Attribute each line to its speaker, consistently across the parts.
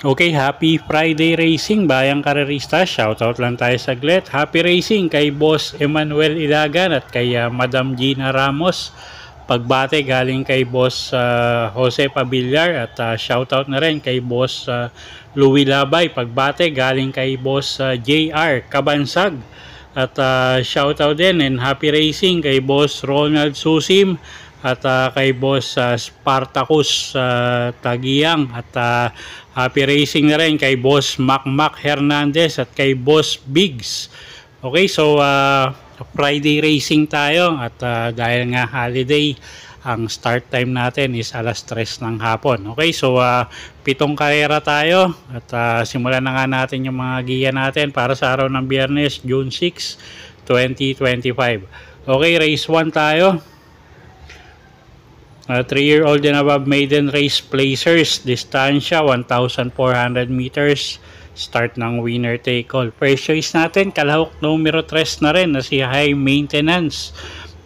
Speaker 1: Okay, happy Friday racing, bayang karerista. Shoutout lang tayo saglit. Happy racing kay Boss Emmanuel Ilagan at kay Madam Gina Ramos. Pagbate galing kay Boss Jose Pabillar at shoutout na rin kay Boss Louie Labay. Pagbate galing kay Boss JR Kabansag. At shoutout din and happy racing kay Boss Ronald Susim at kay Boss Spartacus Tagiyang at happy racing na rin kay Boss Mac Hernandez at kay Boss Biggs. Okay, so Friday racing tayo at dahil nga holiday, ang start time natin is alas 3 ng hapon. Okay, so 7 karera tayo at simulan na nga natin yung mga giya natin para sa araw ng Biyernes, June 6, 2025. Okay, race 1 tayo. 3-year-old and above maiden race placers, distansya 1,400 meters, start ng winner take all. First choice natin, kalahok numero 3 na rin na si High Maintenance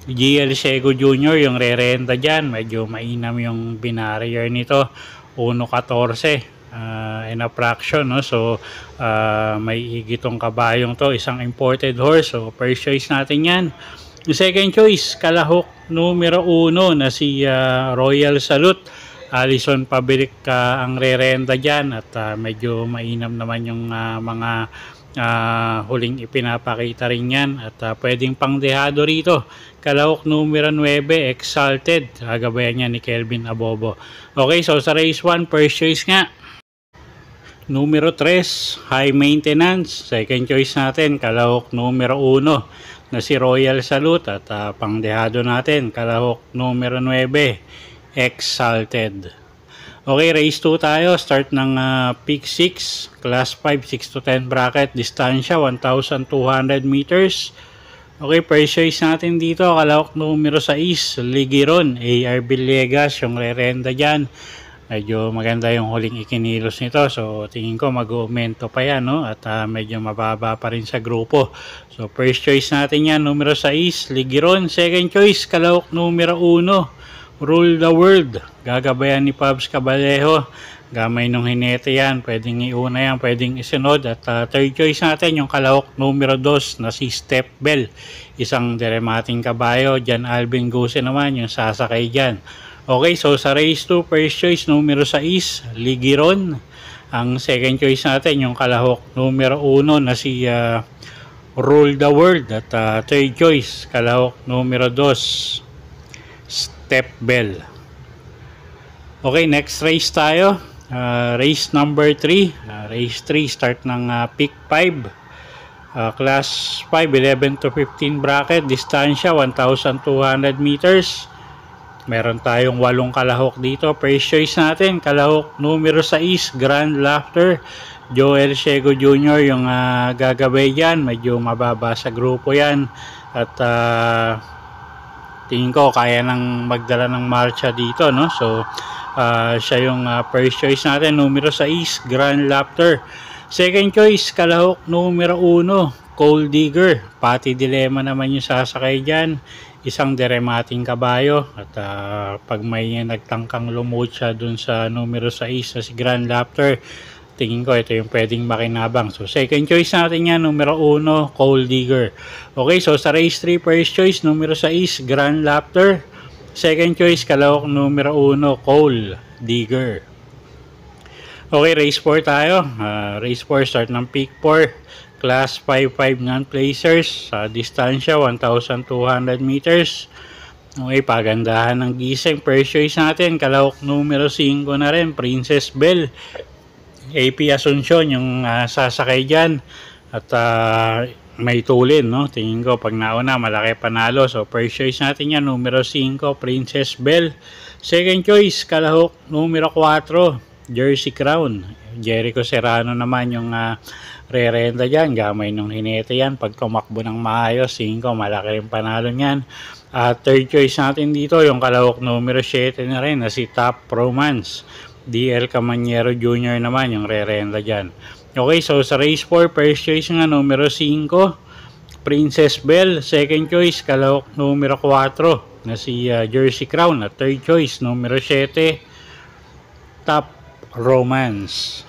Speaker 1: GL Sego Jr. yung re-renta dyan, medyo mainam yung binarrier nito, 1.14 in a fraction, no? So may higitong kabayong to, isang imported horse, so first choice natin yan. Yung second choice, kalahok numero 1 na si Royal Salute. Alison Pabilik ang re-renta dyan at medyo mainam naman yung mga huling ipinapakita rin yan at pwedeng pangdehado rito. Kalahok numero 9, Exalted. Gagabayan niya ni Kelvin Abobo. Okay, so sa race 1, first choice nga. Numero 3, High Maintenance. Second choice natin, kalahok numero 1 na si Royal Salute at pangdehado natin, kalahok numero 9, Exalted. Okay, race 2 tayo. Start ng pick 6, class 5, 6 to 10 bracket, distansya 1,200 meters. Okay, first choice natin dito, kalahok numero 6, Ligiron. AR Villegas yung re-renta dyan. Medyo maganda yung huling ikinilos nito, so tingin ko mag-aumento pa yan, no? At medyo mababa pa rin sa grupo. So first choice natin yan, numero 6, Ligiron. Second choice, kalahok numero 1, Rule the World. Gagabayan ni Pabs Cabalejo. Gamay nung hinete yan, pwedeng iuna yan, pwedeng isunod. At third choice natin, yung kalahok numero 2 na si Step Bell. Isang deremating kabayo. Jan Alvin Guse naman yung sasakay dyan. Okay, so sa race 2, first choice numero 6, Ligiron. Ang second choice natin yung kalahok numero 1 na si Rule the World. At third choice, kalahok numero 2, Step Bell. Okay, next race tayo. Race number 3. Race 3, start ng pick 5. Class 5, 11 to 15 bracket, distansya 1,200 meters. Meron tayong 8 kalahok dito. First choice natin, kalahok numero 6, Grand Laughter. Joel Sego Jr. yung gagabay dyan. Medyo mababa sa grupo yan. At tingin ko kaya nang magdala ng marcha dito, no? So siya yung first choice natin, numero 6, Grand Laughter. Second choice, kalahok numero 1, Cold Digger. Pati Dilemma naman yung sasakay dyan. Isang deremating kabayo at pag may nagtangkang lumutsa dun sa numero 6 na si Grand Laughter, tingin ko ito yung pwedeng makinabang. So second choice natin yan, numero 1, Cold Digger. Okay, so sa race 3, first choice numero 6, Grand Laughter. Second choice, kalahok numero 1, Cold Digger. Okay, race 4 tayo. Race 4, start ng pick 4. Class 5-5 non-placers, distansya 1,200 meters. Okay, pagandahan ng gising. First choice natin, kalahok numero 5 na rin, Princess Bell. AP Asuncion yung sasakay dyan. At may tulin, no? Tingin ko pag nauna, malaki panalo. So first choice natin yan, numero 5, Princess Bell. Second choice, kalahok numero 4, Jersey Crown. Jericho Serrano naman yung re-renta dyan. Gamay nung hinete yan. Pag tumakbo ng maayos, 5, malaki rin panalo niyan. Third choice natin dito, yung kalahok numero 7 na rin na si Top Romance. DL Camaniero Jr. naman yung re-renta dyan. Okay, so sa race 4, first choice nga numero 5, Princess Belle. Second choice, kalahok numero 4 na si Jersey Crown. At third choice, numero 7, Top Romance.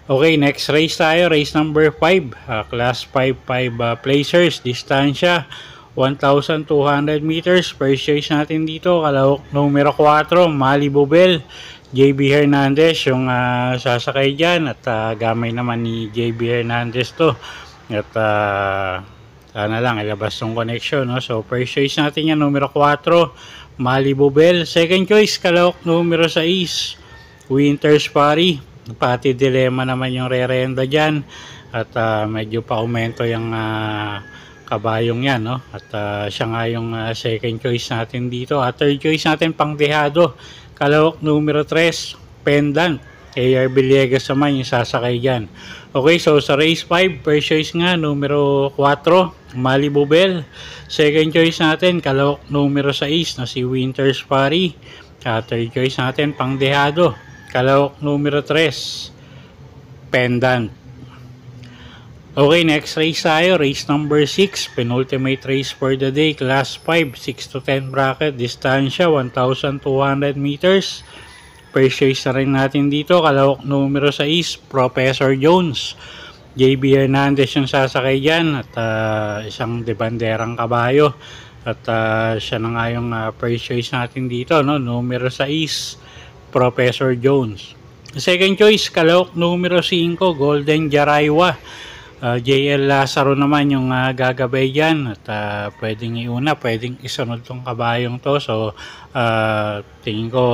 Speaker 1: Okay, next race tayo. Race number 5. Class 5 placers. Distansya 1,200 meters. First choice natin dito, kalahok numero 4, Malibu Belle. JB Hernandez yung sasakay dyan. At gamay naman ni JB Hernandez to. At sana lang ilabas yung connection, no? So first choice natin yan, numero 4, Malibu Belle. Second choice, kalahok numero 6, Winter's Party. Pati Dilemma naman yung re-renda dyan. At medyo pa aumento yung kabayong yan, no? At siya nga yung second choice natin dito. At third choice natin, Pangdehado, kalahok numero 3, Pendant. AR Villegas naman yung sasakay dyan. Okay, so sa race 5, first choice nga, numero 4, Malibu Belle. Second choice natin, kalahok numero 6 na si Winter's Party. Third choice natin, Pangdehado, kalahok numero 3, Pendant. Okay, next race tayo, race number 6, penultimate race for the day, class 5, 6 to 10 bracket, distansya 1,200 meters. First choice na rin natin dito, kalahok numero 6, Professor Jones. JB Hernandez yung sasakay dyan at isang debanderang kabayo. At siya na nga yung first choice natin dito, no? Numero 6, Professor Jones. Second choice, kalahok numero 5, Golden Jaraywa. JL Lazaro naman yung gagabay dyan. At pwedeng iuna, pwedeng isunod tong kabayong to. So tingin ko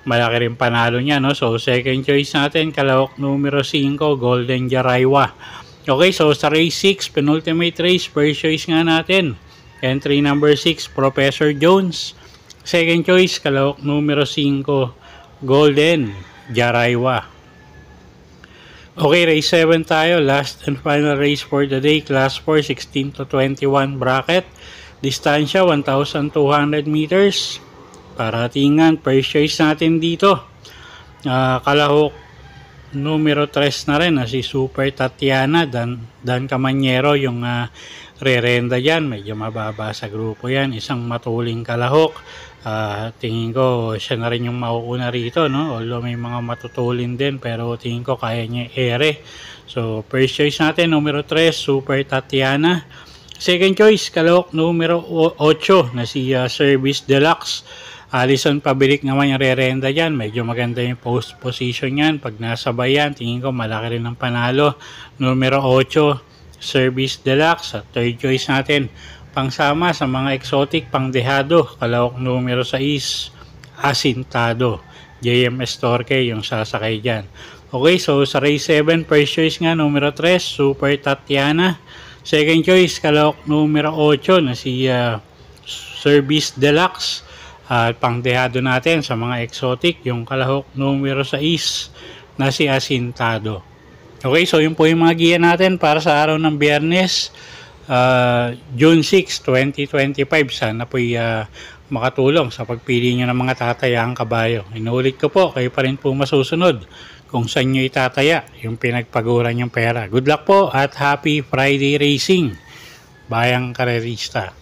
Speaker 1: malaki rin panalo niya, no? So second choice natin, kalahok numero 5, Golden Jaraywa. Okay, so sa race 6, penultimate race, first choice nga natin, entry number 6, Professor Jones. Second choice, kalahok numero 5, Golden Jaraywa. Okay, race 7 tayo, last and final race for the day, class 4, 16 to 21 bracket, distansya 1,200 meters. Paratingan, first choice natin dito, kalahok numero 3 na rin na si Super Tatiana. Dan Camaniero yung re-renda dyan. Medyo mababa sa grupo yan, isang matuling kalahok. Tingin ko siya na rin yung mauuna rito, no? Although may mga matutulin din, pero tingin ko kaya niya ere. So first choice natin, numero 3, Super Tatiana. Second choice, kalahok numero 8 na si Service Deluxe. Alison Pabilik naman yung re-renda dyan. Medyo maganda yung post position yan. Pag nasabay yan, tingin ko malaki rin ang panalo. Numero 8, Service Deluxe. At third choice natin, pangsama sa mga exotic, Pangdehado, kalahok numero 6, Asintado. JMS Torque yung sasakay dyan. Okay, so sa race 7, first choice nga, numero 3, Super Tatiana. Second choice, kalahok numero 8 na si Service Deluxe. At pangdehado natin sa mga exotic, yung kalahok numero 6 na si Asintado. Okay, so yun po yung mga giya natin para sa araw ng Biyernes, June 6, 2025. Sana po'y makatulong sa pagpili nyo ng mga tatayang kabayo. Inuulit ko po, kayo pa rin po masusunod kung saan nyo itataya yung pinagpaguran yung pera. Good luck po at happy Friday racing, bayang karerista.